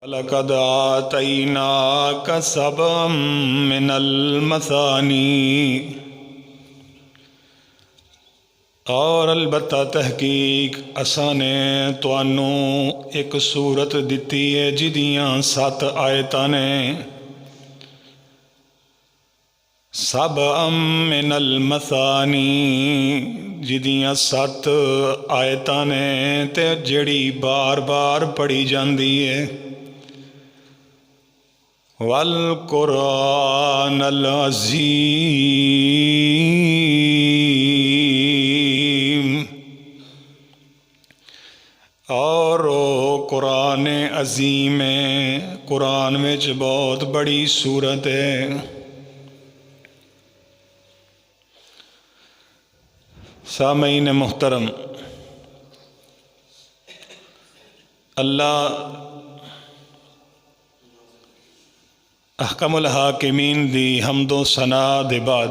लक़द आतैनाक सबअम मिनल मसानी, और अलबत्ता तहकीक असां ने तुहानू एक सूरत दिती है जिदियां 7 आयतां ने। सबअम मिनल मसानी, जिदियां 7 आयतां ने ते जिहड़ी बार बार पढ़ी जाती है। वल कुरान अल अज़ीम, और कुरान अज़ीम है, कुरान विच बहुत बड़ी सूरत है। सामईन मुहतरम, अल्लाह अहकमुल हाकिमीन दी हमदो सना दे बाद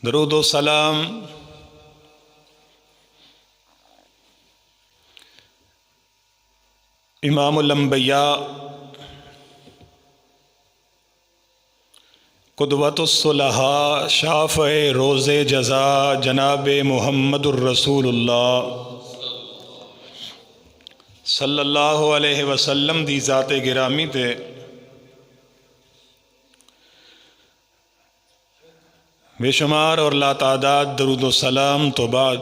दरूद व सलाम इमामुल अंबिया कुदवतुस सुलहा शाफ़े रोज़े जज़ा जनाब मुहम्मदुर रसूलुल्लाह सल्लल्लाहु अलैहि वसल्लम दी ज़ाते गिरामी ते बेशुमार और लातादाद दरूद व सलाम तो बाद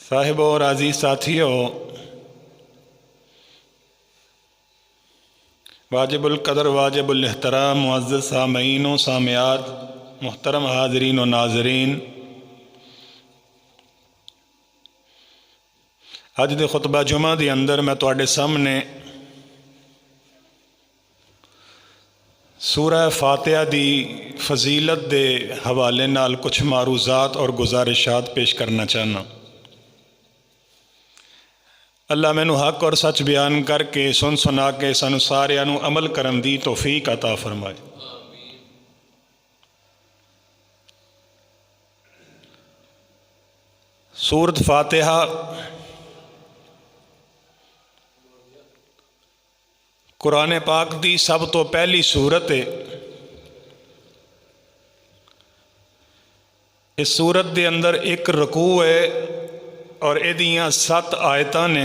साहिब और आज़ीज़ साथियों, वाजिबुल कदर वाजिबुल एहतराम मुअज़्ज़ज़ सामईन व सामियात, मुहतरम हाज़रीन व नाज़रीन, अज दे खुतबा जुमा के अंदर मैं तुहाडे सामने सूरह फातिहा दी फजीलत के हवाले नाल कुछ मारूज़ात और गुजारिशात पेश करना चाहना। अल्लाह मैनू हक और सच बयान करके सुन सुना के सानू सारियां नू अमल करन दी तौफीक अता फरमाए। सूरत फातिहा कुरान पाक दी सब तो पहली सूरत है। इस सूरत के अंदर एक रकू है और इहदियां 7 आयतां ने,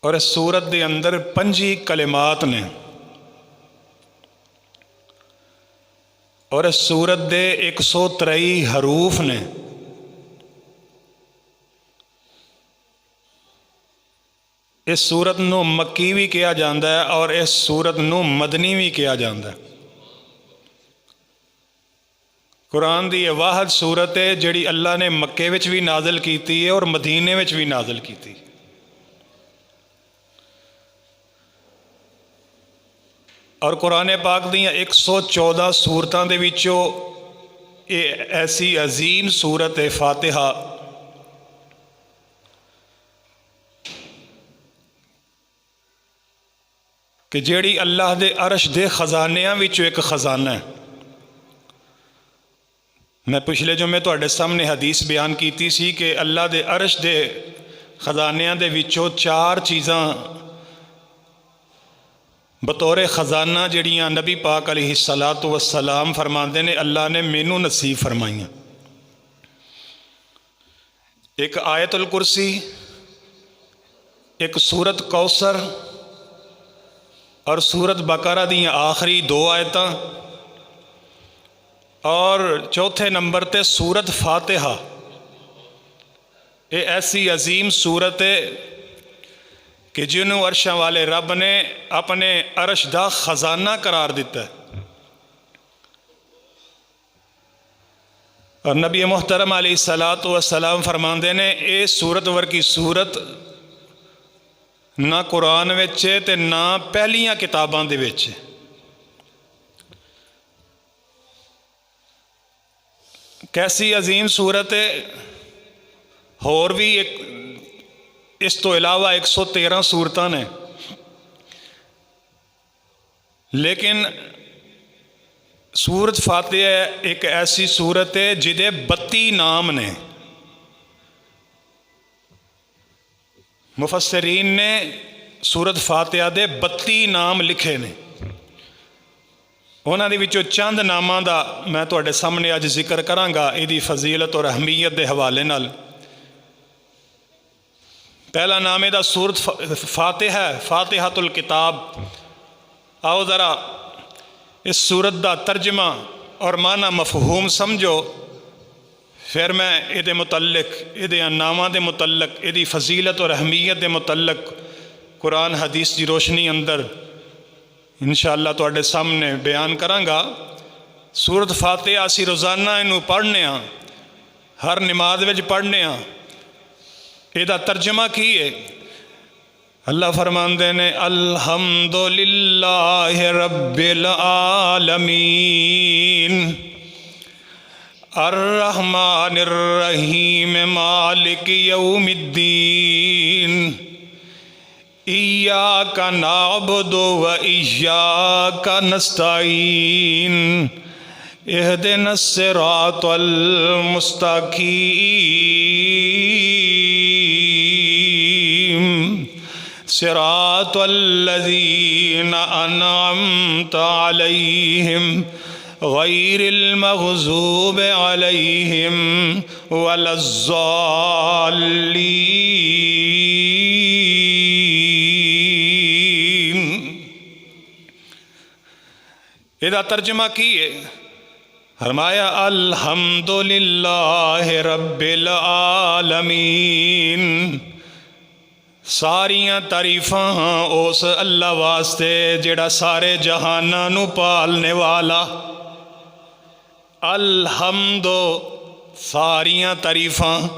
और इस सूरत के अंदर 5 कलिमात ने, और इस सूरत के 123 हरूफ ने। इस सूरत नू मक्की भी कहा जाता है और इस सूरत नू मदनी भी कहा जाता है। कुरान की यह वाहद सूरत है जिहड़ी अल्लाह ने मक्के विच भी नाज़िल की है और मदीने विच भी नाज़िल की। और कुरान पाक दीयां 114 सूरतां दे विचों ये ऐसी अजीम सूरत है फातिहा कि जिहड़ी अल्लाह दे अरश दे खजानियां विचों एक खजाना है। मैं पिछले जुमे तुहाडे सामने हदीस बयान की सी कि अल्लाह दे अरश दे खजानियां दे विचों 4 चीज़ां बतौर खजाना जिहड़ियां नबी पाक अलैहिस्सलातु वस्सलाम फरमाते ने अल्लाह ने मैनू नसीब फरमाइयां। एक आयतुल कुर्सी, एक सूरत कौसर और सूरत बकरा दी आखिरी 2 आयतां, और चौथे नंबर ते सूरत फातिहा। ये ऐसी अजीम सूरत है कि जिन्होंने अरशां वाले रब ने अपने अरश दा खजाना करार दिता है। और नबी मुहतरम अलैहिस्सलातु वस्सलाम फरमाते ने ये सूरत वर्गी सूरत ना कुरान विच ते ना पहलियां किताबां दे विच। कैसी अजीम सूरत है। होर भी एक इस तो इलावा 113 सूरतां ने, लेकिन सूरत फातिहा एक ऐसी सूरत है जिदे 32 नाम ने। मुफस्सरीन ने सूरत फातिहा दे 32 नाम लिखे ने। उन्हां दे विचों चंद नामां दा मैं तुहाडे सामने अज जिक्र करांगा इहदी फजीलत और अहमीयत के हवाले नाल। पहला नाम इहदा सूरत फातिहा है, फातिहातुल किताब। आओ ज़रा इस सूरत का तर्जमा और माना मफहूम समझो, फिर मैं ये मुतल्लिक ये नामां दे मुतल्लिक इहदी फजीलत और अहमीयत के मुतल्लिक कुरान हदीस की रोशनी अंदर इंशाअल्लाह तुहाडे सामने बयान करांगा। सूरत फातिहा असीं रोज़ाना इनू पढ़ने, हर नमाज विच पढ़ने। इहदा तर्जमा की है? अल्लाह फरमांदे ने अल्हम्दुलिल्लाहि रब्बिल आलमीन अर्रहमानिर रहीम मालिक यौमिद्दीन इय्याका नअबुदु व इय्याका नस्तईन इहदिनस सिरातल मुस्तकीम सिरातल्लज़ीना अनअमता अलैहिम गैरिल मग़ज़ूबि अलैहिम वलज़्ज़ाल्लीन। इहदा तर्जमा की है? फरमाया अल्हम्दुलिल्लाहि रब्बिल आलमीन, सारियां तारीफां उस अल्लाह वास्ते जेड़ा सारे जहानां नू पालने वाला। अल्हम्दो सारियां तारीफां,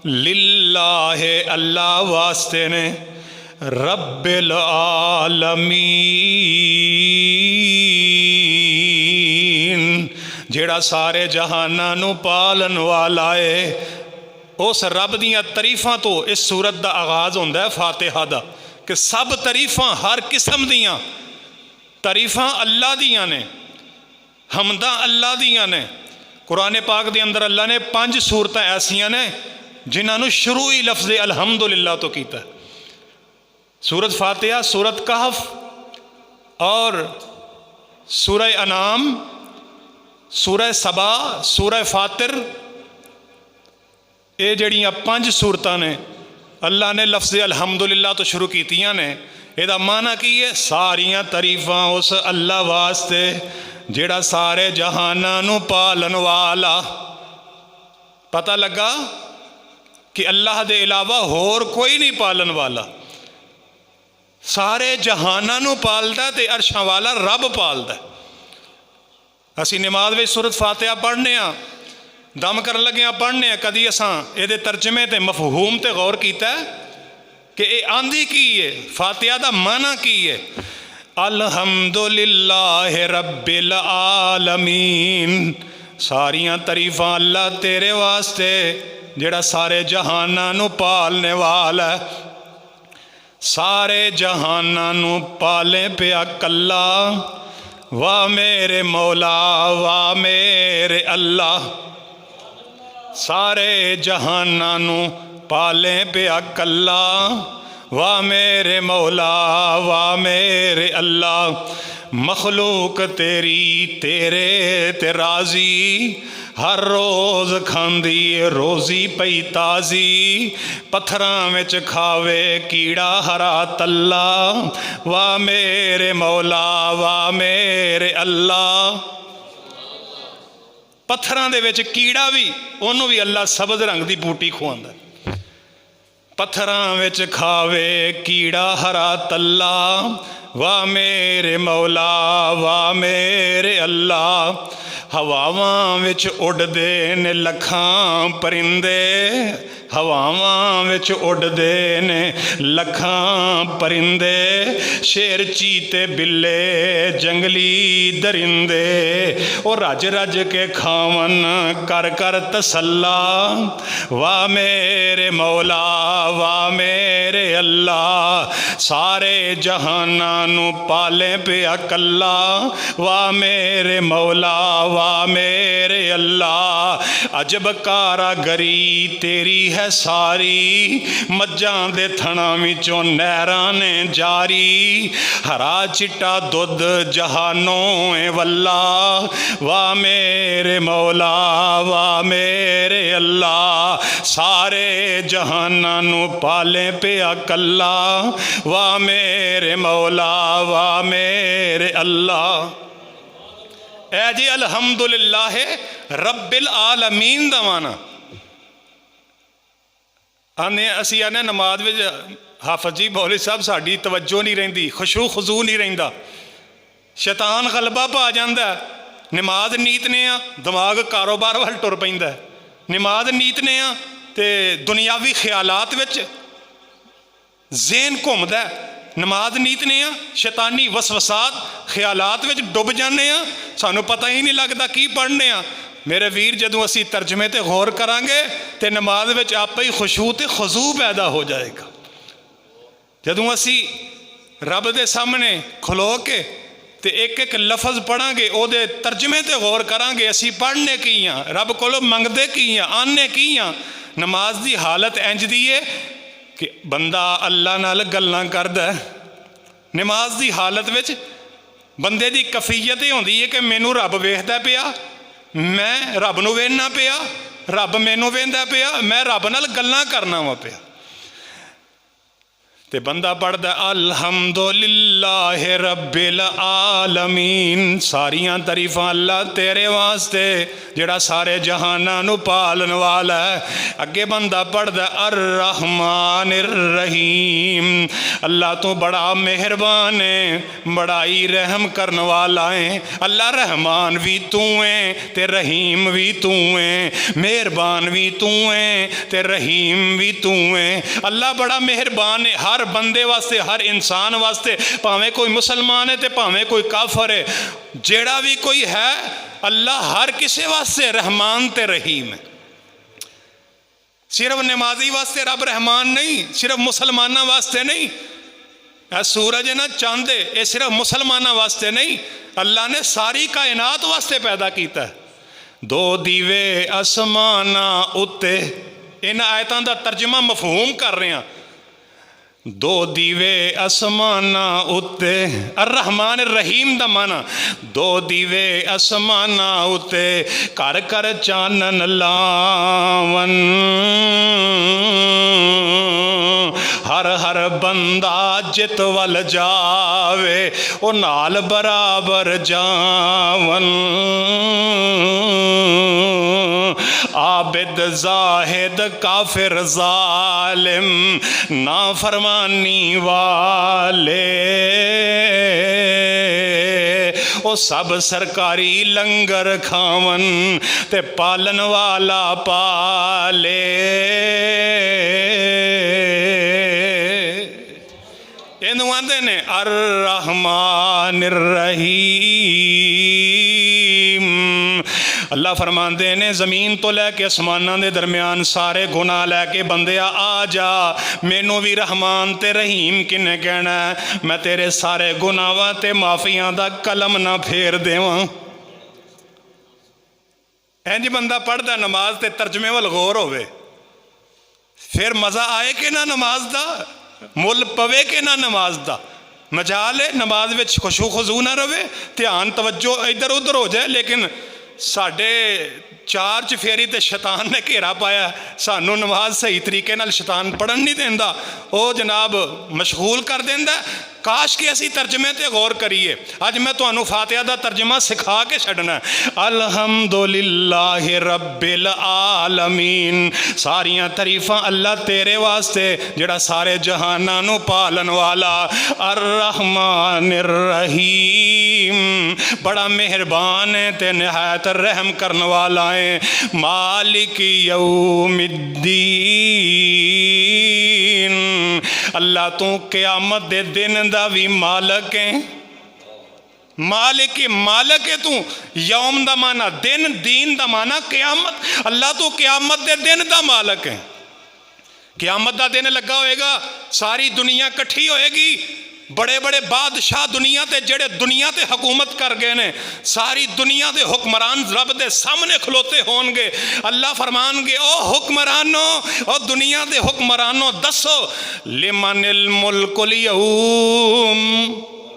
लिल्लाहे अल्लाह वास्ते ने, रब्बिल आलमीन जेड़ा सारे जहानां नू पालन वाला है। उस रब दियां तारीफां तो इस सूरत का आगाज़ होंदा है फातिहा दा, कि सब तारीफां हर किस्म दियां तारीफां अल्लाह दियां ने, हमदा अल्लाह दियां ने। कुरान पाक के अंदर अल्लाह ने 5 सूरतां ऐसियां ने जिन्होंने शुरू ही लफ्ज़ अल्हम्दुलिल्लाह तो कीता। सूरत फातिहा, सूरत कहफ और सूरह अनाम, सूरह सबा, सूरह फातिर, ये जड़ियाँ 5 सूरतां ने अल्लाह ने लफ्ज़ अल्हम्दुलिल्लाह तो शुरू कीतियां ने। ਇਹਦਾ माना की है? सारियां तारीफां उस अल्लाह वास्ते जेड़ा सारे जहानां नू पालन वाला। पता लगा कि अल्लाह दे इलावा होर कोई नहीं पालन वाला। सारे जहानां नू पालदा ते अर्शां वाला रब पालदा। असीं नमाज विच सूरत फातिहा पढ़ने, दम कर लगे पढ़ने, कदी असां ये तर्जमे ते मफहूम ते गौर किया कि ये आंधी की है, फातिहा दा माना की है? अल्हम्दुलिल्लाहि रब्बिल आलमीन, सारियां तारीफां अल्लाह तेरे वास्ते जेड़ा सारे जहानां नू पालने वाला है। सारे जहानां नू पाले पिया कल्ला, वाह मेरे मौला वाह मेरे अल्लाह। सारे जहानां नू पाले पिया कल्ला, वाह मेरे मौला वाह मेरे अल्लाह। मखलूक तेरी तेरे ते राजी, हर रोज़ खांदी रोज़ी पई ताज़ी। पत्थरां विच खावे कीड़ा हरा तल्ला, वाह मेरे मौला वाह मेरे अल्लाह। पत्थरां दे विच कीड़ा भी, उन्होंने भी अल्लाह सबज रंग की बूटी खुआंदा। पत्थरां विच खावे कीड़ा हरा तल्ला, वाह मेरे मौला वाह मेरे अल्लाह। हवावां विच उड़दे ने लखां परिंदे, हवावां विच उड़दे ने लखां परिंदे। शेर चीते बिल्ले जंगली दरिंदे, और रज रज के खावन कर कर तसल्ला, वाह मेरे मौला वाह मेरे अल्लाह। सारे जहानां नू पाले पिया कल्ला। वाह मेरे मौला वाह मेरे अल्लाह, अजब कारागरी तेरी है सारी, मज्जां दे थणा विचों नहरां ने जारी, हरा चिट्टा दुध जहानों ए वल्ला। वाह मेरे मौला वाह मेरे अल्लाह, सारे जहानां नू पाले पिया कल्ला। वाह मेरे मौला वाह मेरे अल्लाह। ऐ जी अल्हम्दुलिल्लाह रब्बिल आलमीन दा माना आने असी आने नमाज विच हाफिज जी मौलवी साहब साडी तवज्जो नहीं रहिंदी, खुशू खजू नहीं रहिंदा, शैतान गलबा पा जांदा। नमाज नीतने आ दिमाग कारोबार वाल टुर पैंदा, नमाज नीतने आ ते दुनियावी ख्यालात विच ज़हन घुमदा। नमाज नीतने आ शैतानी वसवसात ख्यालात विच डुब जाने आ, सानू पता ही नहीं लगता की पढ़ने आ। मेरे वीर जदों असी तर्जमे ते गौर करांगे तो नमाज विच आपे ही खुशू ते खजू पैदा हो जाएगा। जदों असी रब दे सामने खलो के ते एक एक लफज पढ़ांगे, ओदे तर्जमे ते गौर करांगे, असी पढ़ने की हाँ, रब कोलों मंगदे की हाँ, आने की हाँ। नमाज दी हालत इंज दी है कि बंदा अल्लाह नाल गल्लां करदा है। नमाज दी हालत विच बंदे दी कफीयत ये होंदी है कि मैनू रब वेखदा पिया, मैं रब नू वेखना पिया, रब मैनू वेंदा पिया, मैं रब नाल गल्लां करना वा पिया। ते बंदा पढ़दा अल्हम्दुलिल्लाह रब्बिल आलमीन, सारियां तारीफां अल्लाह तेरे वास्ते जेड़ा सारे जहानां नू पालन वाला है। अगे बंदा पढ़दा अर रहमानिर रहीम, अल्लाह तू बड़ा मेहरबान है, बड़ाई रहम करन वाला है। अल्लाह रहमान भी तू है ते रहीम भी तू है, मेहरबान भी तू है ते रहीम भी तू है। अल्लाह बड़ा मेहरबान है हर बंदे वास्ते, हर इंसान वास्ते, भावें कोई मुसलमान है तो भावें कोई काफर है, जेड़ा भी कोई है अल्लाह हर किसी वास्ते रहमान ते रहीम है। सिर्फ नमाजी वास्ते रब रहमान नहीं, सिर्फ मुसलमाना वास्ते नहीं। सूरज ना चांद ये सिर्फ मुसलमाना वास्ते नहीं, अल्लाह ने सारी कायनात वास्ते पैदा किया है। दो दीवे आसमाना उत्ते, इन आयतां दा तर्जमा मफहूम कर रहे हैं। दो दीवे आसमाना उत्ते, अर रहमान रहीम दा माना दो दीवे आसमाना उत्ते, कर कर चानन लावन, हर हर बंदा जित वल जावे ओ नाल बराबर जावन। आबिद जाहिद काफिर जालिम ना फरमानी वाले, ओ सब सरकारी लंगर खावन ते पालन वाला पाले। इनू आंदे ने अर रहमानिर रहीम। अल्लाह फरमाते ने ज़मीन तो लैके आसमानां दे दरम्यान सारे गुनाह लैके बंदे आ जा, मैनू भी रहमान ते रहीम किन्ने कहना है, मैं तेरे सारे गुनाहां ते माफियां दा कलम ना फेर देवां। इंज बंदा पढ़दा नमाज ते तर्जमे वल गौर होवे, फिर मज़ा आए कि ना नमाज दा, मुल पवे कि ना नमाज दा। मजाल है नमाज विच खुशू खजू ना रवे, ध्यान तवज्जो इधर उधर हो जाए, लेकिन साढ़े चार चफेरी ते शैतान ने घेरा पाया, सानू नमाज सही तरीके नाल शैतान पढ़न नहीं देंदा, वो जनाब मशगूल कर देंदा। काश कि असी तर्जमे ते गौर करिए। अज मैं तुहानू फातिहा दा तर्जमा सिखा के छड़ना। अल्हम्दुलिल्लाह रब्बिल आलमीन, सारियां तारीफां अल्लाह तेरे वास्ते जेड़ा सारे जहानां नू पालन वाला। अर रहमानिर रहीम, बड़ा मेहरबान है ते निहायत रहम करने वाला है। मालिक यौमिद्दीन, अल्लाह तू क़यामत दे दिन दा भी मालक है। मालिक मालक है तू, यौम दा माना दिन, दीन दा माना क़यामत। अल्लाह तू क़यामत दे दिन दा मालक है। क़यामत दा दिन लगा होएगा, सारी दुनिया इकट्ठी होएगी, बड़े बड़े बादशाह दुनिया ते जेड़े दुनिया ते हुकूमत कर गए ने, सारी दुनिया के हुक्मरान रब दे सामने खलोते होंगे। अल्लाह फरमानगे ओ हुक्मरानो, ओ दुनिया के हुक्मरानो दसो लिमनिल मुल्कुल यौम,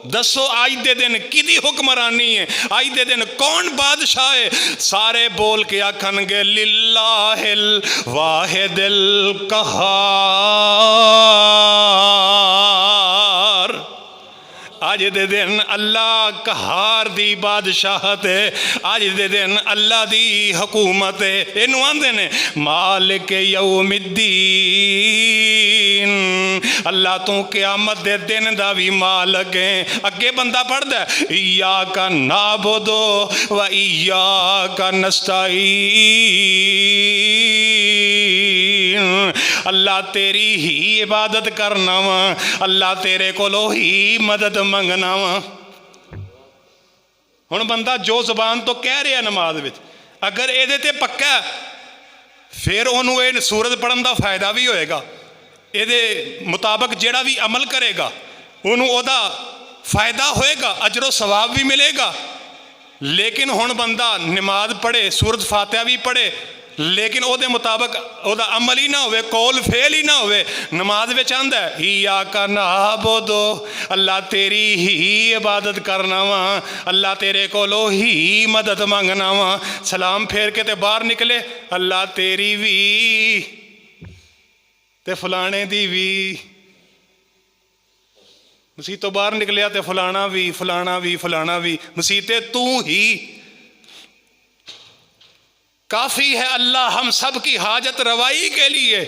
दसो अज दे दिन किदी हुक्मरानी है, अज दे दिन कौन बादशाह है। सारे बोल के आखनगे लिल्लाहिल वाहिदिल कहार। अज दे दिन अल्लाह कहार दी बादशाहत है, अज दे दिन अल्लाह दी हुकूमत है। इनू आंदे ने मालिक यौमिद्दीन, अल्लाह तू क़यामत दे दिन दा भी मालिक है। अगे बंदा पढ़दा इय्याका नाबुदु व इय्याका नस्तईन, अल्लाह तेरी ही इबादत करना वा, अल्लाह तेरे कोलों ही मदद मंगना वा। हुण बंदा जो जुबान तो कह रहा नमाज विच, अगर ये ते पक्का फिर उन्होंने ये सूरत पढ़न का फायदा भी होएगा, ये मुताबिक जेड़ा भी अमल करेगा उन्होंने ओदा फायदा होएगा, अजरो सवाब भी मिलेगा। लेकिन हुण बंदा नमाज पढ़े, सूरत फातिहा भी पढ़े, लेकिन ओदे मुताबिक ओदा अमल ही ना होवे, कौल फेल ही ना होवे। नमाज में आंदा है इय्याका नअबुदु, अल्लाह तेरी ही इबादत करना वा, अल्लाह तेरे कोलों ही मदद मंगना वा। सलाम फेर के ते बाहर निकले, अल्लाह तेरी भी ते फलाने दी भी। मसीह तो बाहर निकलिया तो फलाना भी फलाना भी फलाना भी, मसीह ते तू ही काफ़ी है। अल्लाह हम सब की हाजत रवाई के लिए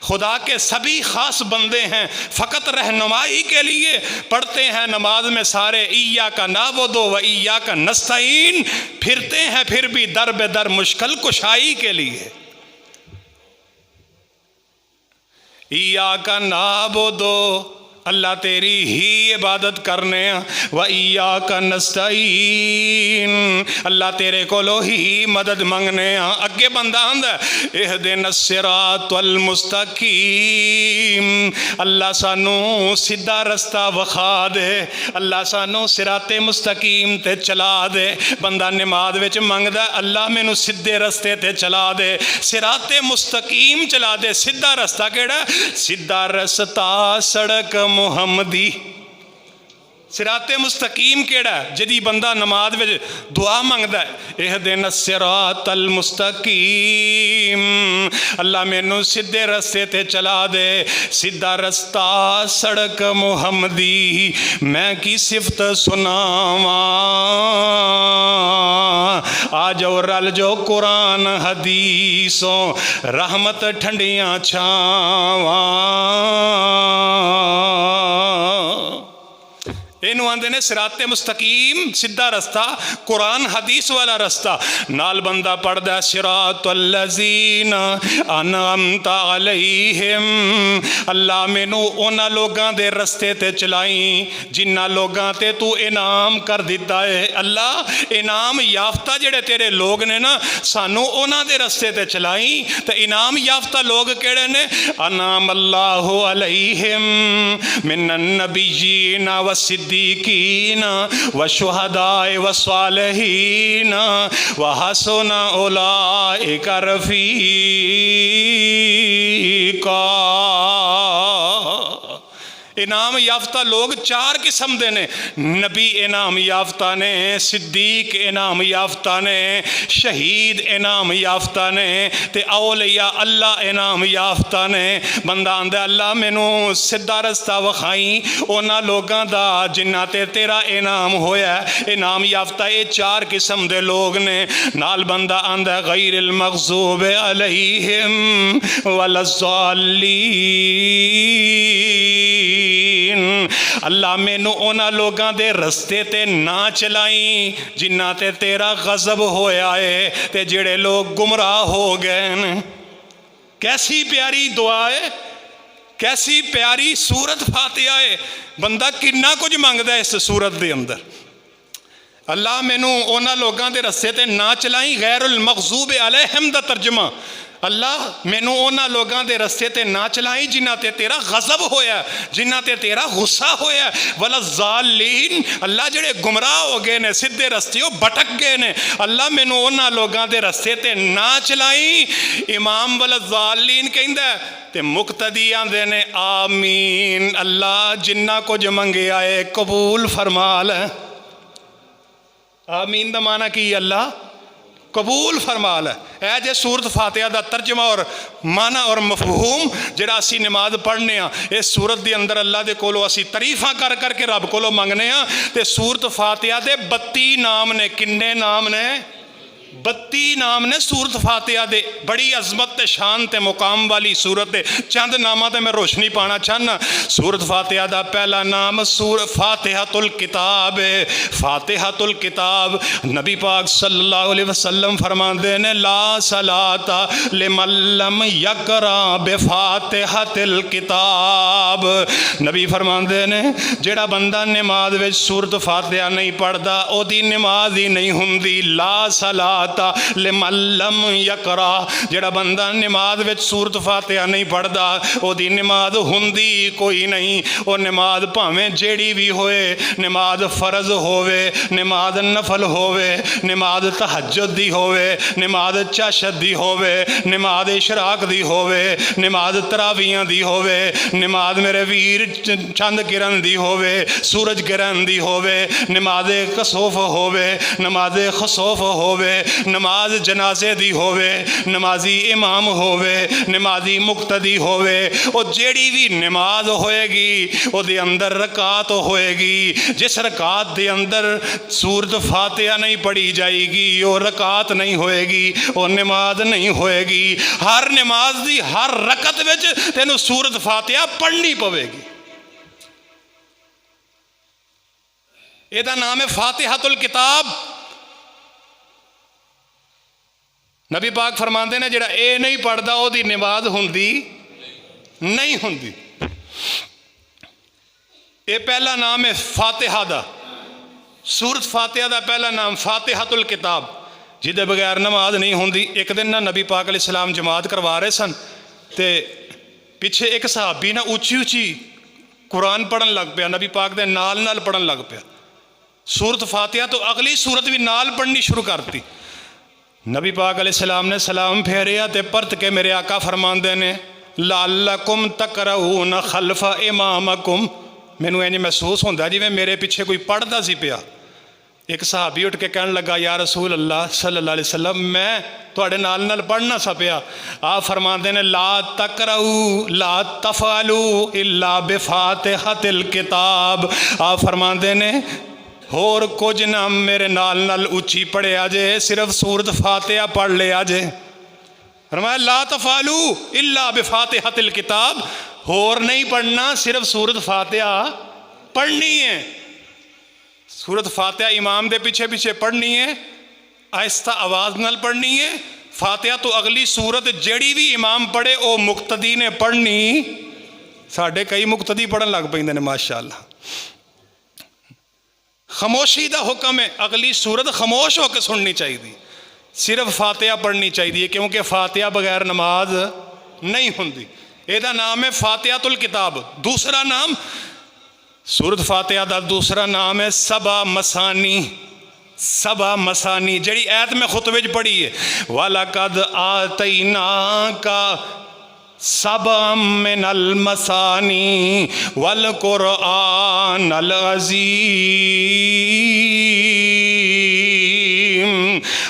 खुदा के सभी ख़ास बंदे हैं, फ़कत रहनुमाई के लिए पढ़ते हैं नमाज में सारे इय्याका नअबुदु व इय्याका नस्तईन, फिरते हैं फिर भी दर बे दर मुश्किल कुशाई के लिए। इय्याका नअबुदु, अल्लाह तेरी ही इबादत करने, व इय्याका नस्तईन, अल्लाह तेरे कोलों ही मदद मंगने। अगे बंदा आंदा इहदिनस सिरातल मुस्तकीम, अल्लाह सानू सीधा रस्ता वखा दे, अल्लाह सानू सिराते मुस्तकीम ते चला दे। बंदा नमाज विच मंगदा अल्लाह मैनू सीधे रस्ते ते चला दे, सिराते मुस्तकीम चला दे। सीधा रस्ता केड़ा? सीधा रस्ता सड़क मुहम्मदी। सिराते मुस्तकीम केड़ा? जदी बंदा नमाज में दुआ मंगदा इहदिनस सिरातल मुस्तकीम, अल्लाह मैनू सीधे रस्ते ते चला दे। सीधा रस्ता सड़क मुहम्मदी, मैं की सिफत सुनावा। आ जाओ रल जो कुरान हदीसों, रहमत ठंडियां छावां। इनू आंदे ने सिराते मुस्तकीम, सीधा रस्ता, कुरान हदीस वाला रस्ता। नाल बंदा पढ़दा सिरातल लज़ीना अनअमता अलैहिम, अल्लाह मैनू उन्हां लोगां दे रस्ते ते चलाई जिन्हां लोगां ते तू इनाम कर दिता है। अल्लाह इनाम याफ्ता जेड़े तेरे लोग ने ना, सानू उन्हां दे रस्ते ते चलाई। ते इनाम याफ्ता लोग केड़े ने? अनाम अल्लाहु अलैहिम मिनन नबिय्यीना व सिद्दीकीना व शुहदाए व सालिहीना व हसुना उलाइका रफ़ीका। इनाम याफ्ता लोग चार किस्म दे ने, नबी इनाम याफ्ता ने, सिद्दीक इनाम याफ्ता ने, शहीद इनाम याफ्ता ने, ते औलिया अल्लाह इनाम याफ्ता ने। बंदा आंदा अल्लाह मैनू सीधा रस्ता वखाई उन्हां लोगां दा जिन्हां ते तेरा इनाम होया। इनाम याफ्ता ये चार किस्म दे लोग ने। नाल बंदा आंदा गैरिल मग़ज़ूब अलैहिम वलज़्ज़ालीन, अल्लाह मैनू उन्हां लोगां दे रस्ते ते ना चलाई जिन्हां ते तेरा गज़ब होया है ते जेड़े लोग गुमराह हो गए न। कैसी प्यारी दुआ है, कैसी प्यारी सूरत फातिहा है। बंदा किन्ना कुछ मंगदा इस सूरत दे अंदर। अल्लाह मैनू उन्हां लोगां दे रस्ते ते ना चलाई, गैरुल मग़ज़ूब अलैहिम दा तर्जमा अल्लाह मैनू उन्हां लोगों के रस्ते ते ना चलाई जिन्हां ते तेरा गज़ब होया, जिन्हां ते तेरा गुस्सा होया। वला ज़ालीन, अल्लाह जेड़े गुमराह हो गए ने, सीधे रस्ते भटक गए ने, अल्लाह मैनू उन्हां लोगों के रस्ते ते ना चलाई। इमाम वला ज़ालीन कहंदा ते मुक्तदी आंदे ने आमीन। अल्लाह जिन्ना कुछ मंगया है कबूल फरमा लै। आमीन दा माना की अल्लाह कबूल फरमा लै। ए जे सूरत फातिहा दा तर्जमा और माना और मफहूम जिहड़ा असी नमाज पढ़ने आ, इस सूरत के अंदर अल्लाह के कोलों असी तरीफा कर करके रब कोलों मंगने आ। ते सूरत फातिहा दे 32 नाम ने। किन्ने नाम ने? 32 नाम ने सूरत फातिहा दे। बड़ी अजमत ते शान ते मुकाम वाली सूरत है। चंद नामां ते मैं रोशनी पाना चाहना। सूरत फातिहा दा पहला नाम फातिहतुल किताब है। फातिहतुल किताब, नबी पाक सल्लल्लाहु अलैहि वसल्लम फरमाते ने ला सलाता लिमन लम यकरा बिफातिहतिल किताब। नबी फरमाते ने जेड़ा बंदा नमाज विच सूरत फातिहा नहीं पढ़दा ओदी नमाज ही नहीं हुंदी। ला सलाता लिमन लम यकरा, जेड़ा बंदा नमाज विच सूरत फातिहा नहीं पढ़दा ओदी नमाज हुंदी कोई नहीं। वो नमाज भावें जेड़ी भी होए, नमाज फर्ज होवे, नमाज नफल होवे, नमाज तहज्जुद दी होवे, नमाज चाशत दी होवे, नमाज इशराक दी होवे, नमाज तरावियां दी होवे, नमाज मेरे वीर चंद किरण दी होवे, सूरज किरण दी होवे, नमाज कसोफ होवे, नमाज खसोफ होवे, नमाज जनाजे दी होवे, नमाजी इमाम होवे, नमाजी मुक्तदी होवे। और जेड़ी भी नमाज होएगी वो अंदर रकात होएगी। जिस रकात के अंदर सूरत फातिहा नहीं पढ़ी जाएगी वो रकात नहीं होएगी, वो नमाज नहीं होएगी। हर नमाज की हर रकत विच तेनू सूरत फातिहा पढ़नी पवेगी। ਇਹਦਾ नाम है फातिहतुल किताब। नबी पाक फरमाते ने जेड़ा ये नहीं पढ़ता ओदी नमाज हुंदी नहीं हुंदी। ये पहला नाम है फातिहा दा। सूरत फातिहा दा पहला नाम फातिहतुल किताब, जिदे बगैर नमाज नहीं हुंदी। एक दिन ना नबी पाक अलैहिस्सलाम जमात करवा रहे सन ते पिछे एक सहाबी ना उची उची कुरान पढ़न लग पिया। नबी पाक दे नाल नाल पढ़न लग पिया। सूरत फातिहा तो अगली सूरत भी नाल पढ़नी शुरू करती। नबी पाक अलैहिस्सलाम ने सलाम फेरिया ते परत के मेरे आका फरमांदे ने लअल्लकुम तकरऊन खल्फा इमामकुम। मैनू इंज महसूस होंदा जिवें मेरे पिछे कोई पढ़दा सी पिया। एक सहाबी उठ के कहन लगा या रसूल अल्लाह सल्लल्लाहु अलैहि वसल्लम मैं तुहाडे नाल नाल पढ़ना सा पिया। आप फरमाते ने ला तकरऊ ला तफअलू इल्ला बिफातिहतिल किताब। आप फरमाते ने होर कुछ ना मेरे नाल नाल उची पढ़िया जे, सिर्फ सूरत फातिहा पढ़ लिया जे। फरमाया ला तफअलू इल्ला बिफातिहतिल किताब, होर नहीं पढ़ना सिर्फ सूरत फातिहा पढ़नी है। सूरत फातिहा इमाम दे पीछे पीछे पढ़नी है, आहिस्ता आवाज़ नाल पढ़नी है। फातिहा तो अगली सूरत जेड़ी भी इमाम पढ़े वो मुक्तदी ने पढ़नी। साढ़े कई मुक्तदी पढ़न लग पैंदे ने माशाअल्लाह। खामोशी का हुक्म है, अगली सूरत खामोश होकर सुननी चाहिए, सिर्फ फातिहा पढ़नी चाहिए क्योंकि फातिहा बगैर नमाज नहीं होंदी। ਇਹਦਾ नाम है फातिहतुल किताब। दूसरा नाम सूरत फातिहा का दूसरा नाम है सबा मसानी। सबा मसानी जड़ी ऐत में खुतबे च पढ़ी है वलकद आतैना का सबा मिनल मसानी वल कुरआन अल अज़ीम।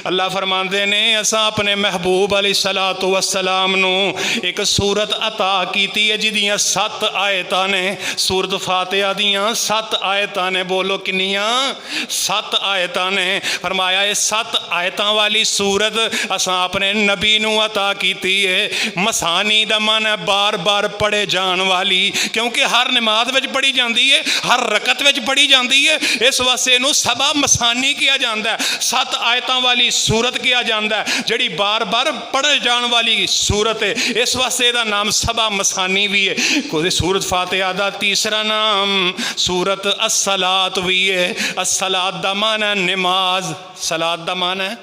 अल्लाह फरमाते ने असा अपने महबूब अलैहिस्सलातु वस्सलाम नू एक सूरत अता कीती है जिदियां 7 आयतां ने। सूरत फातिहा दियां 7 आयतां ने। बोलो किन्नियां? 7 आयतां ने। फरमाया ये 7 आयतां वाली सूरत असा अपने नबी नू अता कीती है। मसानी दा मन है बार बार पढ़े जान वाली, क्योंकि हर नमाज विच पढ़ी जाती है, हर रकत विच पढ़ी जाती है। इस वास्ते इनू सबा मसानी किया जाता है। 7 आयतां वाली सूरत किया जाता है जड़ी बार बार पढ़े जान वाली सूरत है। इस वास्ते इसदा नाम सबा मसानी भी है। कोई सूरत फातिहा दा तीसरा नाम सूरत अस्सलात भी है। अस्सलात दा माना नमाज, सलात दा माना है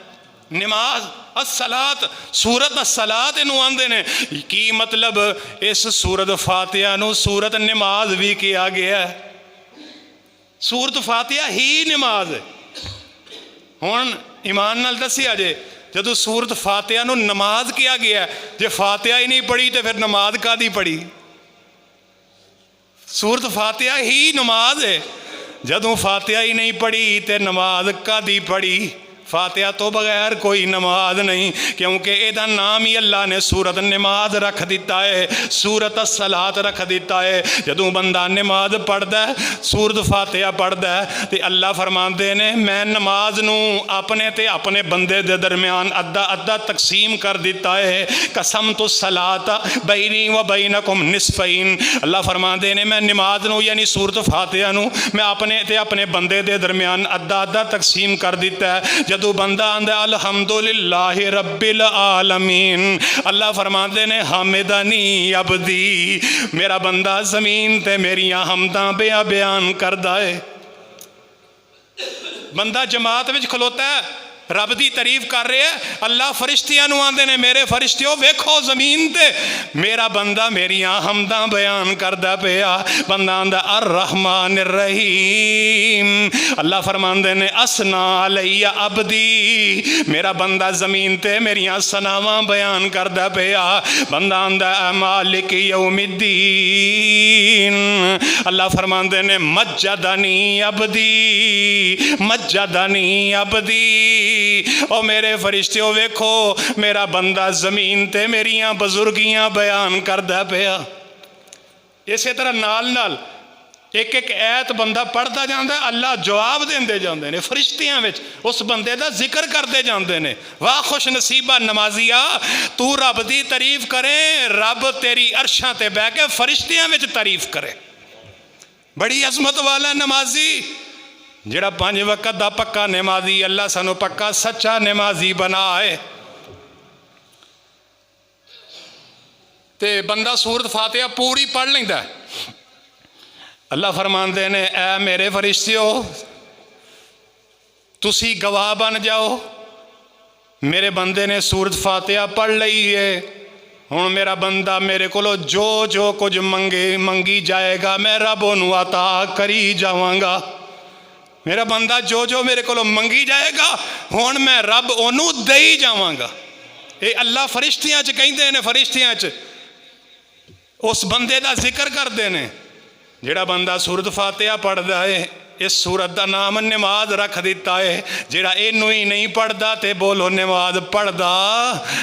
नमाज अस्सलात, सूरत अस्सलात इनू आंदे ने। की मतलब इस सूरत फातिहा नू सूरत नमाज भी किया गया है। सूरत फातिहा ही नमाज है। हुण ईमान नाल दसिया जे जदों सूरत फातिहा नू नमाज किया गया, जे फातिहा ही नहीं पढ़ी तो फिर नमाज कादी पढ़ी? सूरत फातिहा ही नमाज है। जदों फातिहा ही नहीं पढ़ी तो नमाज कादी पढ़ी? फातिहा तो बगैर कोई नमाज नहीं, क्योंकि इहदा नाम ही अल्लाह ने सूरत नमाज रख दिता है, सूरत सलात रख दिता है। जदों बंदा नमाज पढ़दा है, सूरत फातिहा पढ़दा है, तो अल्लाह फरमाते ने मैं नमाज नू अपने ते अपने बंदे दे दरम्यान अद्धा अद्धा तकसीम कर दिता है। कसम तो सलात बैनी व बैनकुम निस्फैन, अल्लाह फरमाते ने मैं नमाज नू यानी सूरत फातिहा नू मैं अपने ते अपने बंदे दे दरम्यान अद्धा अद्धा तकसीम कर दिता है। जदों बंदा आंदा अल्हम्दुलिल्लाहि रब्बिल आलमीन, अल्लाह फरमाते ने हामिदानी अब्दी, मेरा बंदा जमीन ते मेरियां हमदां बयान करदा है। बंदा जमात विच खलोता है, रब की तारीफ कर रहा है, अल्लाह फरिश्तियां नू आंदे ने मेरे फरिश्तियों वेखो जमीन ते मेरा बंदा मेरियां हमदां बयान करदा पिया। बंदा आंदा अर रहमान रहीम, अल्लाह फरमांदे ने असना अलैया अब्दी, मेरा बंदा जमीन ते मेरियां सनावां बयान करदा पिया। बंदा आंदा मालिक यौमिद्दीन, अल्लाह फरमांदे ने मज्जदनी अब्दी, मज्जदनी अब्दी, ओ मेरे फरिश्तियों वेखो मेरा बंदा जमीन ते मेरियां बुजुर्गियां बयान करदा पिया। इसे तरह नाल नाल एक एक ऐत बंदा पढ़ता जाता, अल्लाह जवाब देंदे जाते हैं, फरिश्तियां विच उस बंदे का जिक्र करते जाते हैं। वाह खुश नसीबा नमाजिया, तू रब की तारीफ करे, रब तेरी अरशां ते बह के फरिश्तियां विच तारीफ करे। बड़ी अजमत वाला नमाजी जिहड़ा 5 वक्त का पक्का नमाजी, अल्लाह सानू पक्का सच्चा नमाजी बनाए। ते बंदा सूरत फातिहा पूरी पढ़ लेंदा। अल्लाह फरमांदे ने ऐ मेरे फरिश्तियों तुसी गवाह बन जाओ, मेरे बंदे ने सूरत फातिहा पढ़ ली है। हुण मेरा बंदा मेरे को जो जो कुछ मंगी जाएगा मैं रब ओनू अता करी जावांगा। मेरा बंदा जो जो मेरे को मंगी जाएगा हुण मैं रब ओनू दे ही जावांगा। ये अल्लाह फरिश्तियां च कहंदे ने, फरिश्तियां च उस बंदे का जिक्र करते हैं। जिहड़ा बंदा सूरत फातिहा पढ़दा है, इस सूरत का नाम नमाज रख दिता है। जिहड़ा इनू ही नहीं पढ़दा ते बोलो नमाज पढ़दा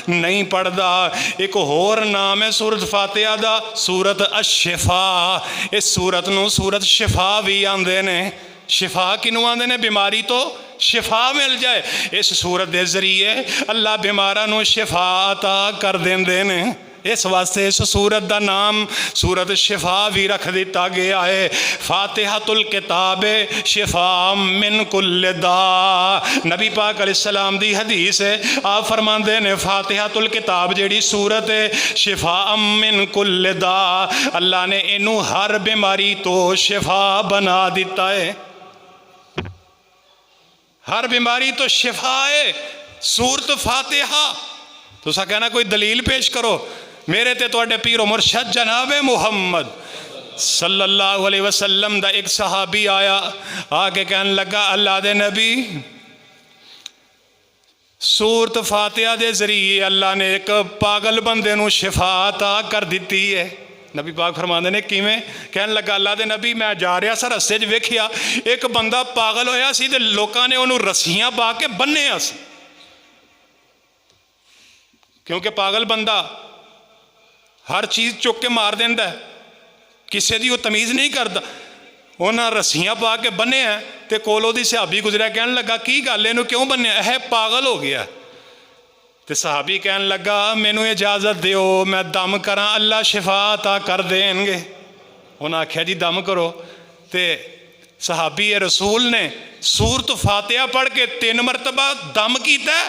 नहीं पढ़दा। एक होर नाम है सूरत फातिहा दा, सूरत अशिफा। इस सूरत नू सूरत शिफा भी आंदे ने। शिफा किनू आंदे ने? बीमारी तो शिफा मिल जाए। इस सूरत के जरिए अल्लाह बीमारां नू शिफा अता कर देंदे ने। इस वास्ते इस सूरत का नाम सूरत शिफा भी रख दिता गया है। फातिहातुल किताब शिफा मिन कुल्ल दा, नबी पाक अलैहिस्सलाम दी हदीस है। आप फरमाते ने फातिहातुल किताब जेड़ी सूरत है शिफा मिन कुल्ल दा, अल्लाह ने इनू हर बीमारी तो शिफा बना दिता है। हर बीमारी तो शिफा है सूरत फातिहा। तुसा कहना कोई दलील पेश करो। मेरे ते तुहाडे पीरो मुर्शद जनाब मुहम्मद सल्लल्लाहु अलैहि वसल्लम दा एक सहाबी आया, आके कहन लगा अल्लाह दे नबी सूरत फातिहा दे जरिए अल्लाह ने एक पागल बंदे नू शिफा अता कर दी है। नबी पाक फरमाते ने किवें? कहन लगा अल्लाह दे नबी मैं जा रहा सा, रस्ते च वेखिया एक बंदा पागल होया सी ते लोकां ने उहनू रस्सियां पा के बन्निया सी। क्योंकि पागल बंदा हर चीज़ चुक के मार देंदा है, किसी की वो तमीज़ नहीं करता। उन्हें रस्सियां पा के बन्निया तो कोल ओहदी सहाबी गुजरिया, कहन लगा की गल इहनू क्यों बन्निया? यह पागल हो गया। तो सहाबी कहन लगा मैनू इजाज़त दिओ मैं दम करा, अल्लाह शिफा अता कर देंगे। उन्हें आख्या जी दम करो। तो सहाबी रसूल ने सूरत फातिहा पढ़ के 3 मरतबा दम किया।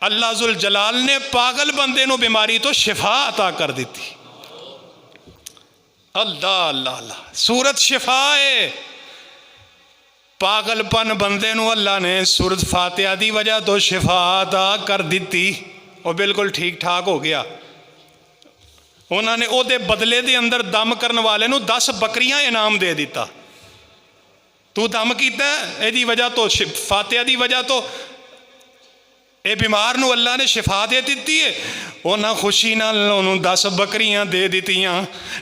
अल्लाह जुल जलाल ने पागल बंदे नू बीमारी तो शिफा अता कर दी। अल्लाह अल्लाह अल्लाह, सूरत शिफा है। पागलपन बंदे नूं अल्लाह ने सूरत फातिहा दी वजह तो शिफा अता कर दी, वो बिल्कुल ठीक ठाक हो गया। उन्होंने उहदे बदले दे अंदर दम करने वाले नूं 10 बकरियां इनाम दे दिता। तू दम कीता इहदी वजह तो, फातिहा दी वजह तो ये बीमार नूं अल्लाह ने शिफा दे दी है। उन्हें खुशी नाल उन्होंने 10 बकरियां दे दित्तियां।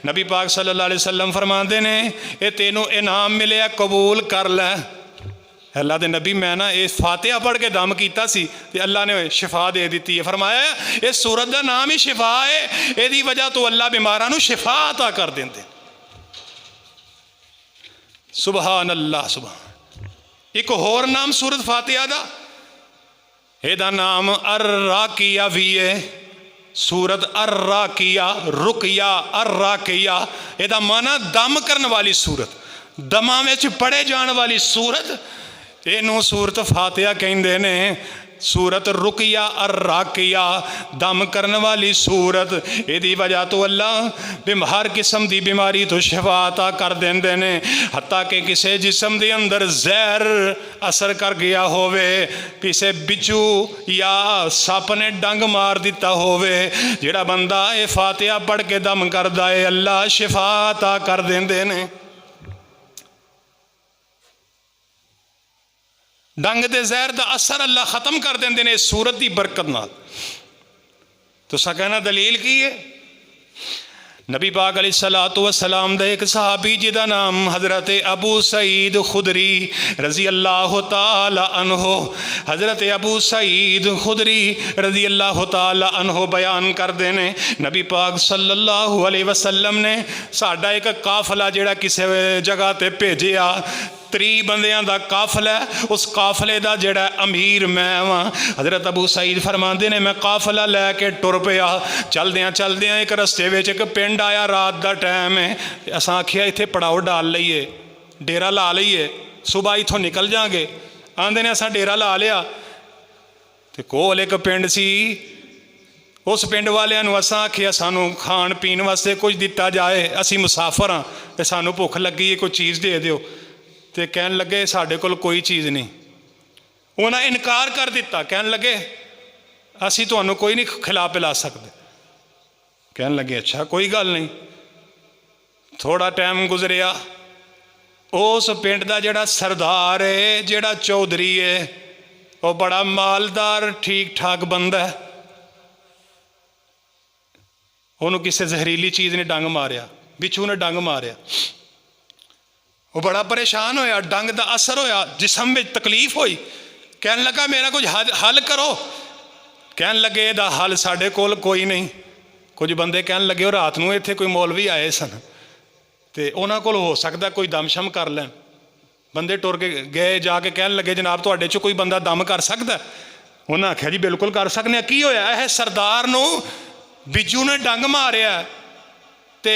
नबी पाक सल्लल्लाहु अलैहि वसल्लम फरमाते ने ये तेनों इनाम मिले, कबूल कर लै। अल्लाह के नबी मैं ना ये फातिहा पढ़ के दम किया सी ते अल्लाह ने शिफा दे दी है। फरमाया इस सूरत का नाम ही शिफा है, यदी वजह तो अल्लाह बीमारां नूं शिफा अता कर देंदे। सुबहान अल्लाह सुबहान। एक होर नाम सूरत फातिहा दा, एदा नाम अर्राकिया भी है। सूरत अर्राकिया, रुकिया अर्राकिया, एदा माना दम करने वाली सूरत, दमा में पढ़े जाने वाली सूरत। इनू सूरत फातिहा कहंदे ने। सूरत रुकिया अर्राकिया, दम करने वाली सूरत। यदी वजह तो अल्लाह हर किस्म की बीमारी तो शिफा अता कर देंदे ने। हत्ता कि किसी जिस्म के अंदर जहर असर कर गया होवे, किसी बिच्छू या सप ने डंग मार दिता होवे, जिहड़ा बंदा ये फातिहा पढ़ के दम करदा है अल्लाह शिफा अता कर देंदे ने। डंग दे जहर का असर अल्लाह खत्म कर देंदे ने सूरत की बरकत नाल। तो कहना दलील की है? नबी पाक अलैहिस्सलातु वस्सलाम दे एक सहाबी जिदा नाम हज़रत अबू सईद खुदरी रजी अल्लाह ताला अन्हो, हज़रत अबू सईद खुदरी रजी अल्लाह ताला अन्हो बयान करते हैं नबी पाक सल्लल्लाहु अलैहि वसल्लम ने साडा एक काफला जिहड़ा किसी जगह ते भेजिया, 30 बंदियां दा काफला, उस काफले का जिहड़ा अमीर मैं वां। हज़रत अबू सईद फरमाते ने मैं काफला लैके टुर पिया। चलद्यां चलद्यां एक रस्ते में एक पिंड आया, रात का टाइम है। असां आखिया इत्थे पड़ाव डाल लईए, डेरा ला लईए, सुबह इत्थों निकल जाएंगे। आंदे ने असां डेरा ला लिया ते कोल एक पिंड सी। उस पिंड वालियां नूं असां आखिया सानू खाण पीण वास्ते कुछ दिता जाए, असीं मुसाफर हाँ ते सानू भुख लगी है, कोई चीज़ दे दिओ। तो कह लगे साढ़े कोल कोई चीज़ नहीं। उन्हें इनकार कर दिता, कह लगे असी तुहानू कोई नहीं खिला पिला सकते। कह लगे अच्छा कोई गल नहीं। थोड़ा टाइम गुजरिया, उस पिंड का जिहड़ा सरदार है, जिहड़ा चौधरी है, वो बड़ा मालदार ठीक ठाक बंदा है। उन्होंने किसी जहरीली चीज़ ने डंग मारिया, बिच्छू ने डंग मारिया। वो बड़ा परेशान होया, डंग का असर होया, जिसम में तकलीफ हुई। कह लगा मेरा कुछ हल करो। कह लगे इहदा हल साढ़े कोल कोई नहीं। कुछ बंदे कह लगे रात को इत्थे कोई मौलवी आए सन तो उन्होंने कोल हो सकता कोई दमशम कर लैन। बंदे टुर के गए, जाके कह लगे जनाब तुहाडे चों कोई बंदा दम कर सकता? उन्हें आख्या जी बिल्कुल कर सकते। की होया? यह सरदार नूं बिज्जू ने डंग मारिया ते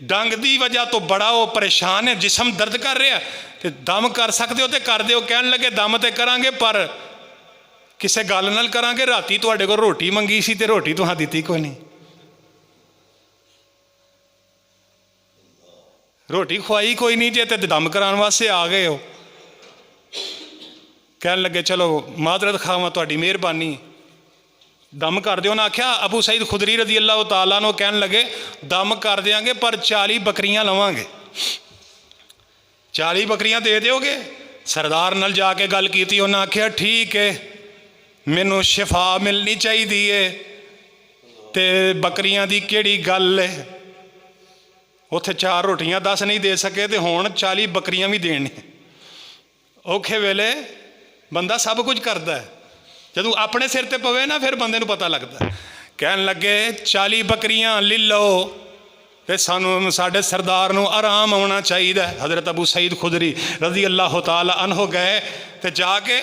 डंग की वजह तो बड़ा वो परेशान है, जिसम दर्द कर रहा है। तो दम कर सकते हो तो कर दो। कह लगे दम तो करांगे पर किसी गल नाल करांगे। राती तुहाडे कोल रोटी मंगी सी ते रोटी तुहां दित्ती कोई नहीं, रोटी खुआई कोई नहीं जे, ते दम कराने वास्ते आ गए हो। कह लगे चलो मादरत खावा, तुहाडी मेहरबानी, दम कर दो। उन्हें आख्या अबू सईद खुदरी रजी अल्लाह तआला अन्हु कह लगे दम कर देंगे पर 40 बकरियां लवांगे। 40 बकरियां दे दोगे? सरदार नाल जाके गल की। उन्हें आख्या ठीक है, मैनू शिफा मिलनी चाहिए ते बकरियां दी केड़ी गल है। उत्थे 4 रोटियां 10 नहीं दे सके तो हुण 40 बकरियां भी देनी। औखे वेले बंदा सब कुछ करता है, जदों अपने सिर ते पवे ना फिर बंदे नूं पता लगता है। कह लगे 40 बकरियां ले लो ते सानू साडे सरदार नूं आराम आना चाहिए। हज़रत अबू सईद खुदरी रजी अल्लाह तआला अन्हो गए ते जाके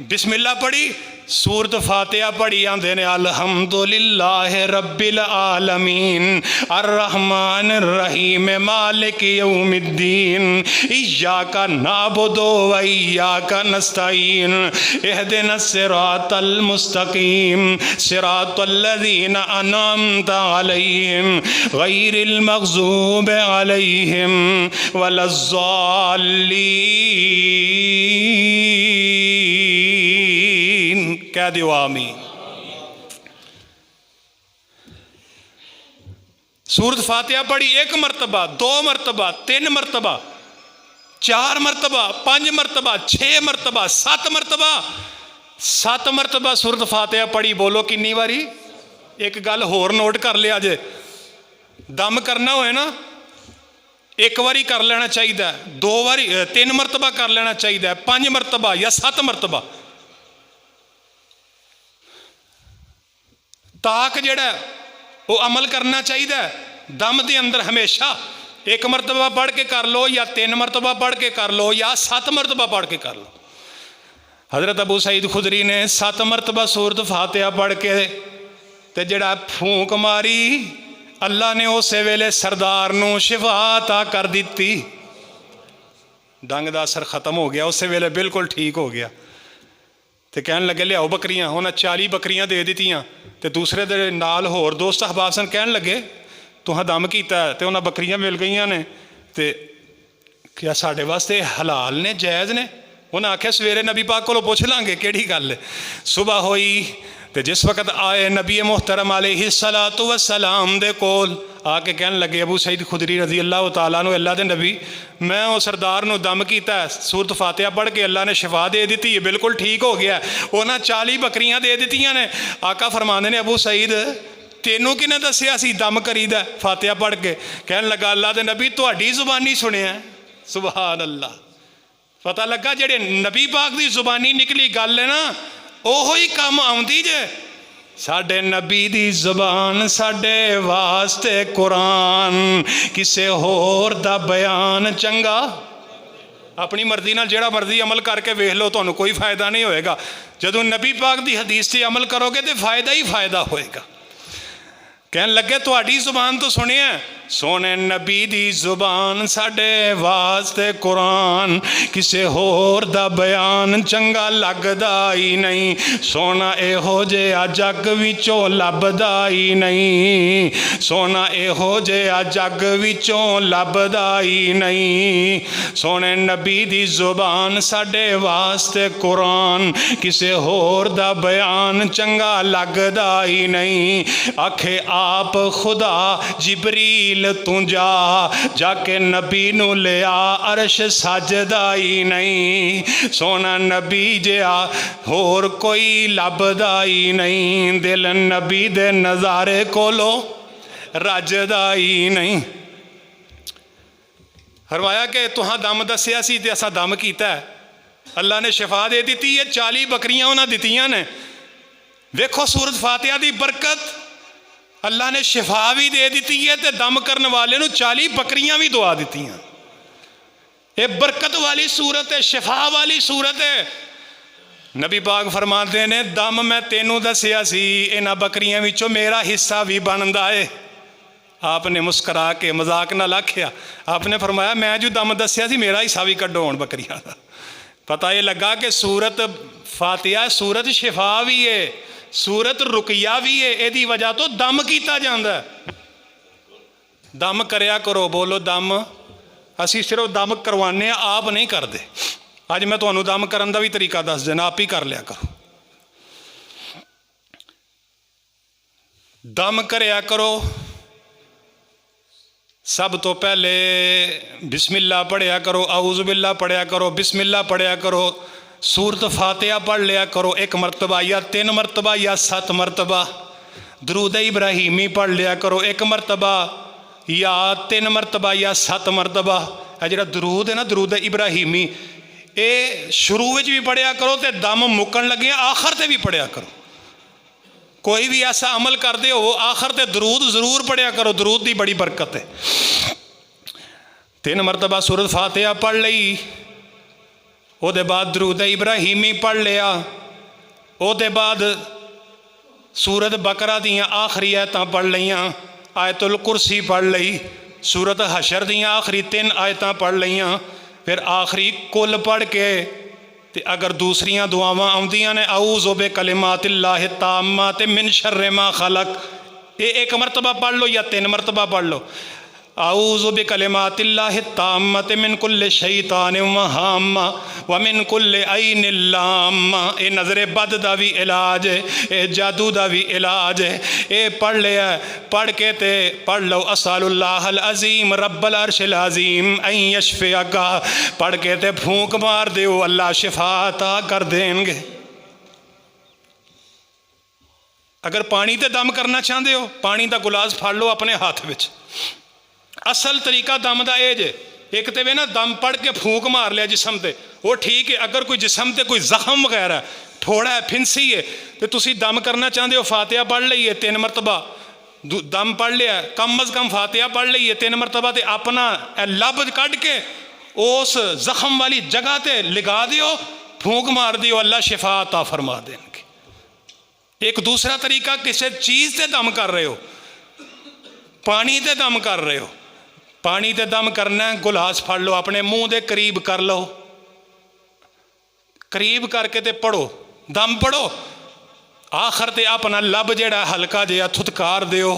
बिस्मिल्लाह पढ़ी सूरत फातिहा पढ़ी आंदे ने अलहम्दुलिल्लाह रब्बिल आलमीन अर्रहमान रहीम मालिक यौमिद्दीन इय्याका नअबुदु व इय्याका नस्तईन इहदिनस सिरातल मुस्तकीम सिरातल लज़ीना अनअमता अलैहिम गैरिल मग़ज़ूबि अलैहिम वलज़्ज़ाल्लीन। कह दो आमीन। सूरत फातिहा पढ़ी 1 मरतबा, 2 मरतबा, 3 मरतबा, 4 मरतबा, 5 मरतबा, 6 मरतबा, 7 मरतबा, 7 मरतबा सूरत फातिहा पढ़ी। बोलो कितनी बारी? एक गल होर नोट कर लिया जे, दम करना होए ना 1 बारी कर लेना चाहिए, 2 बारी 3 मरतबा कर लेना चाहिए, 5 मरतबा या 7 मरतबा। ताक जड़ा वो अमल करना चाहिए दम के अंदर हमेशा। 1 मरतबा पढ़ के कर लो या 3 मरतबा पढ़ के कर लो या 7 मरतबा पढ़ के कर लो। हज़रत अबू सईद खुदरी ने 7 मरतबा सूरत फातिहा पढ़ के ते जड़ा फूंक मारी, अल्लाह ने उस वेले सरदार नूं शिफा अता कर दी। डंग दा असर खत्म हो गया, उस वेले बिल्कुल ठीक हो गया। तो कहन लगे लियाओ बकरियां, उन्हें 40 बकरियां दे दित्तियां। तो दूसरे दे नाल होर दोस्त अहबाब सन, कहन लगे तुहां दम कीता ते उन्हां बकरियां मिल गईयां ने, तो क्या साढ़े वास्ते हलाल ने, जायज़ ने? उन्हें आख्या सवेरे नबी पाक कोलों पुछ लांगे केड़ी गल है। सुबह होई तो जिस वक्त आए नबी मोहतरम अलैहिस्सलातु वस्सलाम दे कोल आके कहन लगे अबू सईद खुदरी रज़ी अल्लाह तआला अन्हु, अल्लाह दे नबी मैं उस सरदार नूं दम कीता, सूरत फातिहा पढ़ के अल्लाह ने शिफा दे दी है, बिल्कुल ठीक हो गया। उन्हें 40 बकरियां दे दित्तियां ने। आका फरमांदे ने अबू सईद तेनू किने दस्सिया सी दम करीदा फातिहा पढ़ के? कहन लगा अल्लाह दे नबी तुहाडी जुबानी सुनिया। सुभान अल्लाह। पता लगा जेड़े नबी पाक दी जुबानी निकली गल है ना, ओहो ही काम आउंदी जे। साडे नबी दी जुबान साडे वास्ते कुरान, किसे होर दा बयान चंगा। अपनी मर्जी नाल जेड़ा मर्जी अमल करके वेख लो, तुहानू कोई फायदा नहीं होएगा। जदों नबी पाक दी हदीस से अमल करोगे तो फायदा ही फायदा होएगा। कहन लगे तुहाडी जुबान तो सुनिया, सोने नबी दी जुबान साडे वास्ते कुरान, किसे होर दा बयान चंगा लगदा ही नहीं। सोना एहो जिहा जग विचों लभदा ही नहीं, सोना एहो जिहा जग विचों लभदा ही नहीं। सोने नबी दी जुबान साडे वास्ते कुरान, किसे होर दा बयान चंगा लगदा ही नहीं। आखे आप खुदा जिबरील तू जा, जाके नबी नू लिया अरश सजदा ही नहीं। सोना नबी जिहा होर कोई लभदा ही नहीं, दिल नबी दे नज़ारे कोलो रजदा ही नहीं। फरमाया कि तुहां दम दस्सिया सी ते असां दम कीता है, अल्लाह ने शिफा दे दी है। 40 बकरियां उन्हां दित्तियां ने। वेखो सूरत फातिहा दी बरकत, अल्लाह ने शिफा भी दे दी है तो दम करने वाले नूं 40 बकरियां भी दुआ दित्तियां। ये बरकत वाली सूरत है, शिफा वाली सूरत है। नबी पाक फरमाते ने दम मैं तेनू दसिया सी, इन्हां बकरियां विचों मेरा हिस्सा भी बनदा है। आपने मुस्करा के मजाक नाल आख्या, आपने फरमाया मैं जो दम दसिया सी मेरा हिस्सा भी कड्डो हुण बकरियां दा। पता ये लगा कि सूरत फातिहा सूरत शिफा भी है, सूरत रुकिया भी है। यदी वजह तो दम किया जाता है। दम करया करो, बोलो दम। असी सिर्फ दम करवाने, आप नहीं करते। अज मैं तुहानू दम करन दा भी तरीका दस देना, आप ही कर लिया करो। दम करया करो, सब तो पहले बिस्मिल्लाह पढ़िया करो, औज़ु बिल्लाह पढ़िया करो, बिस्मिल्लाह पढ़िया करो। सूरत फातिहा पढ़ लिया करो 1 मरतबा या 3 मरतबा या 7 मरतबा। दरूद इब्राहिमी पढ़ लिया करो 1 मरतबा या 3 मरतबा या 7 मरतबा। यह जो दरूद है ना, दरूद इब्राहिमी, ये शुरू में भी पढ़िया करो तो दम मुकन लगे आखिर से भी पढ़िया करो। कोई भी ऐसा अमल करते हो आखिर ते दरूद जरूर पढ़िया करो, दरूद की बड़ी बरकत है। 3 मरतबा सूरत फातिहा पढ़ ली, उसदे बाद दरूद इब्राहिमी पढ़ लिया, ਉਹਦੇ बाद सूरत बकरा दियाँ आखिरी आयतां पढ़ लईयां, आयतुल कुरसी पढ़ लई, सूरत हशर दियाँ आखिरी 3 आयतां पढ़ लईयां, फिर आखिरी कुल पढ़ के ते अगर दूसरियां दुआवां आउंदियां ने औज़ु बि कलिमातिल्लाहि ताम्माति मिन शर्रि मा खलक, ये 1 मरतबा पढ़ लो या 3 मरतबा पढ़ लो। औज़ु बि कलिमातिल्लाहि ताम्माति मिन कुल्लि शैतानिन व हाम्मा व मिन कुल्लि ऐनिन लाम्मा, ये नज़रे बद दा भी इलाज है, ये जादू दा भी इलाज है। ये पढ़ लिया, पढ़ के ते पढ़ लो असअलुल्लाहल अज़ीम रब्बल अर्शिल अज़ीम अन यशफ़िअका, पढ़ के ते फूंक मार दो, अल्लाह शिफा अता कर देंगे। अगर पानी ते दम करना चाहते हो, पानी का गुलास फड़ लो अपने हाथ में। असल तरीका दम का यह जे, एक तो वे ना दम पढ़ के फूंक मार लिया जिसम ते, वो ठीक है। अगर कोई जिसम ते कोई जख्म वगैरह थोड़ा है, फिंसी है, तो तुसी दम करना चाहते हो, फातिहा पढ़ लीए 3 मरतबा, दम पढ़ लिया, कम अज़ कम फातिहा पढ़ लीए 3 मरतबा, तो अपना लब कढ़ के उस जख्म वाली जगह ते लगा दियो, फूंक मार दियो, अल्लाह शिफा अता फरमा देंगे। एक दूसरा तरीका, किसी चीज़ से दम कर रहे हो, पानी ते दम कर रहे हो, पानी ते दम करना है, गुलास फड़ लो, अपने मुंह के करीब कर लो, करीब करके ते पढ़ो, दम पढ़ो, आखिर ते अपना लब जेड़ा हल्का जिहा थुतकार दियो।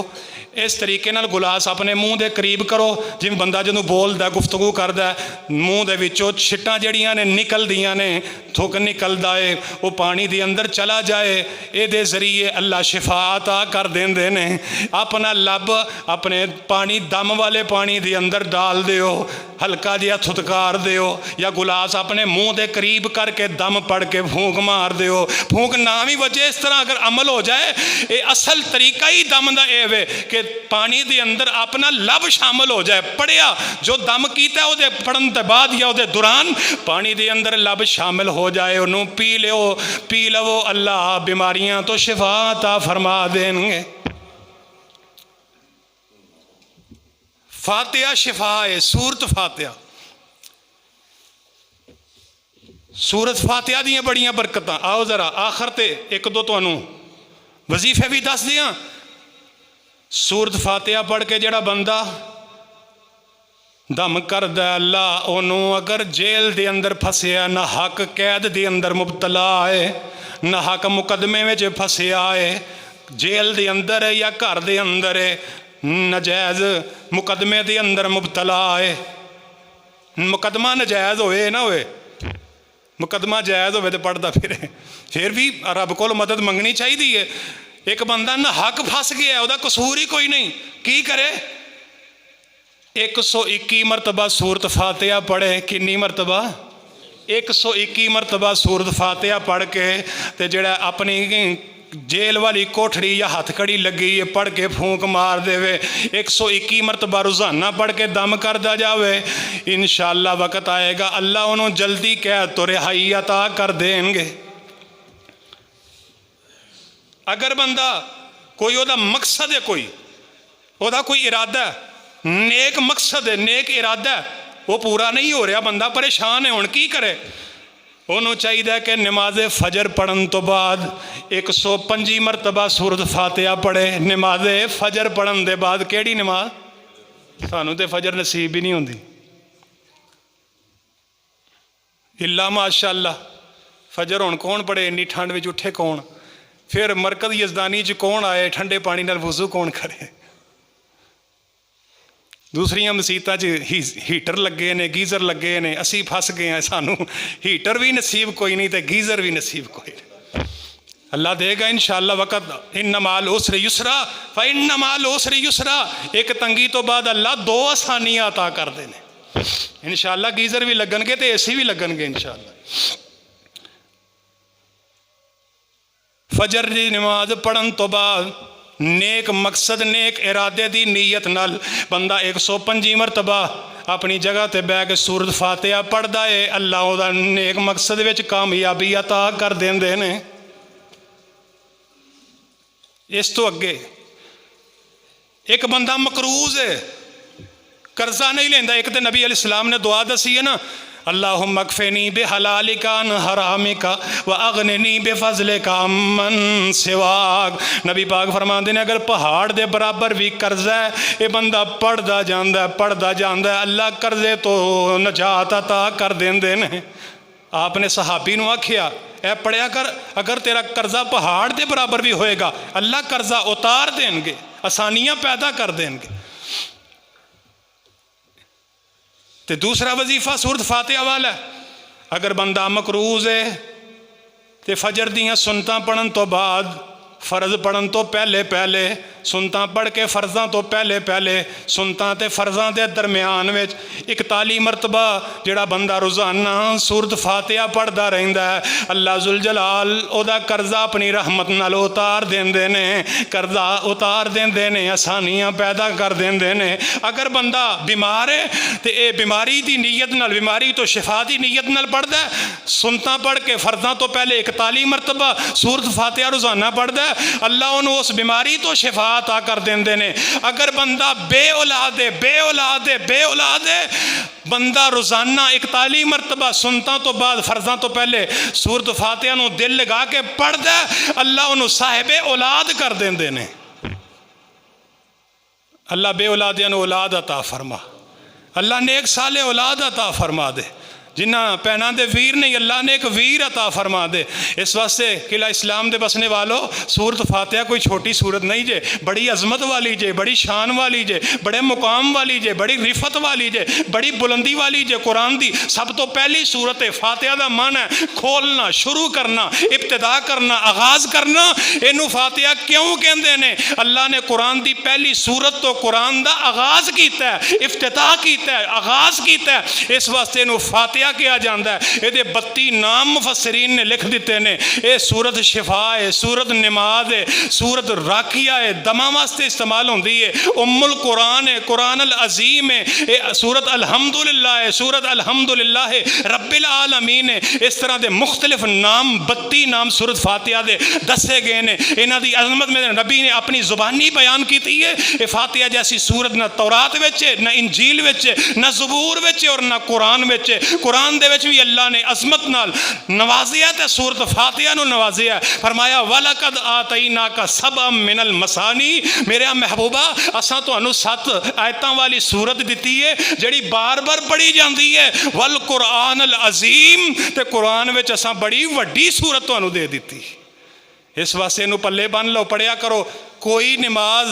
इस तरीके नाल गुलास अपने मुंह के करीब करो, जिवें बंदा जदों बोलदा गुफ्तगू करदा मूँह दे विचों छिट्टां जड़ियां ने निकलदियां ने, थुक निकलदा है, वो पानी दे अंदर चला जाए, ये जरिए अल्लाह शिफा अता कर देंदे ने। अपना लब अपने पानी दम वाले पानी दे अंदर डाल दियो, हल्का जिहा थुतकार दियो, या गुलास अपने मुँह के करीब करके दम पढ़ के फूंक मार दियो। फूंक ना भी बचे, इस तरह अगर अमल हो जाए, ये असल तरीका ही दम का यह वे कि पानी के अंदर अपना लब शामिल हो जाए। पढ़िया जो दम किया वो पढ़न के बाद या वो दौरान पानी के अंदर लब शामिल हो जाए, उन्होंने पी लवो, अल्लाह बीमारियां तो शिफा अता फरमा देंगे। फातिहा शिफा है, सूरत फातिहा, सूरत फातिहा दी बड़ियां बरकत। आओ जरा आखिर ते 1-2 तुहानू वजीफे भी दस दियां। सूरत फातिहा पढ़ के जड़ा बंदा दम करदा, अल्लाह उन्होंने अगर जेल दे अंदर फसिया, ना हक कैद दे अंदर मुबतला है, ना हक मुकदमे में फसिया है, जेल दे अंदर है या घर दे अंदर है, नजायज़ मुकदमे दे अंदर मुबतला है। मुकदमा नजायज़ होए ना होए, मुकदमा जायज़ होवे तो पढ़ता फिर भी रब को मदद मंगनी चाहिए है। एक बंदा ना हक फस गया, वह कसूर ही कोई नहीं, की करे? 121 मरतबा सूरत फातिहा पढ़े। कितनी मरतबा? 121 मरतबा सूरत फातिहा पढ़ के ते जेड़ा अपनी जेल वाली कोठड़ी या हथकड़ी लगी है पढ़ के फूंक मार देवे। 121 मरतबा रोज़ाना पढ़ के दम करदा जावे, इंशाअल्लाह वक़्त आएगा अल्लाह उन्होंने जल्दी कह तो रिहाई अता कर देंगे। अगर बंदा कोई ओदा मकसद है, कोई ओदा कोई इरादा है, नेक मकसद है, नेक इरादा है, वो पूरा नहीं हो रहा, बंदा परेशान है, हुण की करे? उन्होंने चाहिए कि नमाज फजर पढ़न तो बाद 125 मरतबा सूरत फातिहा पढ़े। नमाज फजर पढ़न के बाद केड़ी नमाज? सानू तो फजर नसीब ही नहीं होंदी, इल्ला माशाअल्लाह। फजर हुण कौन पढ़े, इन्नी ठंड में उठे कौन? फिर मरकज यजदानी च कौन आए, ठंडे पानी नाल वुज़ू कौन करे? दूसरिया मसीतां च हीटर लगे ने, गीज़र लगे ने, असी फस गए हैं, सानू हीटर भी नसीब कोई नहीं तो गीज़र भी नसीब कोई नहीं। अल्लाह देगा इंशाअल्लाह वक़्त। इन्ना माल उसरि युसरा फ़इन्ना माल उसरि युसरा, एक तंगी तो बाद अल्लाह 2 आसानियां अता कर देने। इंशाअल्लाह गीज़र भी लगनगे तो एसी भी लगनगे इंशाअल्लाह। फजर की नमाज पढ़न तो बाद नेक मकसद नेक इरादे की नीयत नाल बंदा 125 मरतबा अपनी जगह ते बह के सूरत फातिहा पढ़दा है, अल्लाह उहदा नेक मकसद विच कामयाबी अता कर देंदे ने। इस तो अगे एक बंदा मकरूज है, कर्जा नहीं लेंदा। एक तो नबी अलैहिस्सलाम ने दुआ दसी है ना, अल्लाहुम्मा अक्फिनी बिहलालिका अन हरामिका व अगनिनी बिफज़लिका अम्मन सिवाक। नबी पाक फरमाते हैं अगर पहाड़ दे बराबर भी कर्जा है, ये बंदा पढ़ता जाता है, अल्लाह कर्जे तो नजात अता कर देंदे ने। आपने सहाबी नूं आखिया ए पढ़िया कर, अगर तेरा कर्जा पहाड़ के बराबर भी होएगा अल्लाह कर्जा उतार देंगे, आसानियां पैदा कर देंगे। तो दूसरा वजीफा सूरत फातिहा वाला है। अगर बंदा मकरूज है तो फजर दियाँ सुन्नतां पढ़न तो बाद, फर्ज पढ़न तो पहले पहले, सुन्नतां पढ़ के फर्जां तो पहले पहले, सुन्नतां ते फर्जां दे दरम्यान विच 41 मरतबा जिहड़ा बंदा रोज़ाना सूरत फातिहा पढ़दा रहिंदा है, अल्लाह जुल जलाल ओदा कर्जा अपनी रहमत नाल उतार देंदे ने, कर्जा उतार देंदे ने, आसानियां पैदा कर देंदे ने। अगर बंदा बीमार है तो ये बीमारी की नीयत नाल, बीमारी तो शिफा की नीयत नाल पढ़दा है, सुन्नतां पढ़ के फर्जां तो पहले 41 मरतबा सूरत फातिहा रोज़ाना पढ़दा है, अल्लाह उन्होंने उस बीमारी तो शिफा अता कर देंदे ने। अगर बंदा बेऔलाद है, बंदा रोज़ाना 41 मरतबा सुन्नतां तो बाद फर्जां तो पहले सूरत फातिहा नूं दिल लगा के पढ़दा है, अल्लाह उन्होंने साहिबे औलाद कर देंदे ने। अल्लाह बेऔलादियां नूं औलाद अता फरमा, अल्लाह नेक साले औलाद अता फरमा दे। जिन्ना भैनों के वीर नहीं अल्लाह ने एक वीर अता फरमा दे। इस वास्ते किला इस्लाम के बसने वालों सूरत फातिहा कोई छोटी सूरत नहीं जे, बड़ी अजमत वाली जे, बड़ी शान वाली जे, बड़े मुकाम वाली जे, बड़ी रिफत वाली जे, बड़ी बुलंदी वाली जे। कुरान की सब तो पहली सूरत है। फातिहा का मन है खोलना, शुरू करना, इब्तिदा करना, आगाज़ करना। इनू फातिहा क्यों कहते हैं? अल्लाह ने कुरान की पहली सूरत तो कुरान का आगाज़ किया है, इफ्तिताह किया है, आगाज़ किया है। इस वास्ते इनू फातिहा किया जाता है। ये 32 नाम मुफस्सिरीन ने लिख दिते ने। ये सूरत शिफा है, सूरत नमाज है, सूरत राखिया है, दमा वास्ते इस्तेमाल होती है, उम्मुल कुरान है, कुरान अल अजीम है, ये सूरत अल्हम्दुलिल्लाह है, सूरत अल्हम्दुलिल्लाह है रब्बिल आलमीन है। इस तरह के मुख्तलिफ नाम 32 नाम सूरत फातिहा दे दसे गए ने। इन्हां दी अजमत में नबी ने अपनी जुबानी बयान की है। ये फातिहा जैसी सूरत न तौरात विच है, न इंजील विच है, न ज़बूर विच है और न कुरान विच है। कुरान दे विच भी अल्लाह ने अजमत नाल नवाजिया ते सूरत फातिहा नूं नवाजिया। फरमाया वलकद आतैनाका सबअम मिनल मसानी, मेरे महबूबा असां तुहानूं 7 आयतां वाली सूरत दिती है जिहड़ी बार बार पढ़ी जाती है। वल कुरान अल अजीम, ते कुरान विच असां बड़ी वड्डी सूरत तुहानूं दे दिती। इस वास्ते इनूं पल्ले बन लो, पढ़िया करो। कोई नमाज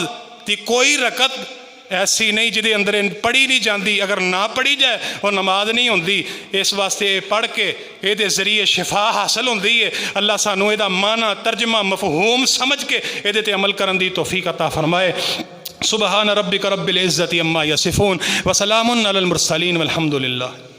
दी कोई रकत ऐसी नहीं जिहदे अंदर पढ़ी नहीं जाती, अगर ना पढ़ी जाए वो नमाज नहीं होंदी। इस वास्ते पढ़ के ये जरिए शिफा हासिल होती है। अल्लाह सानू इहदा माना तर्जमा मफहूम समझ के ये ते अमल करन दी तौफीक अता फरमाए। सुबहान रब्बिक रब्बिल इज्जति अम्मा यसिफून व सलामुन अलल मुरसलीन वल्हम्दुलिल्लाह।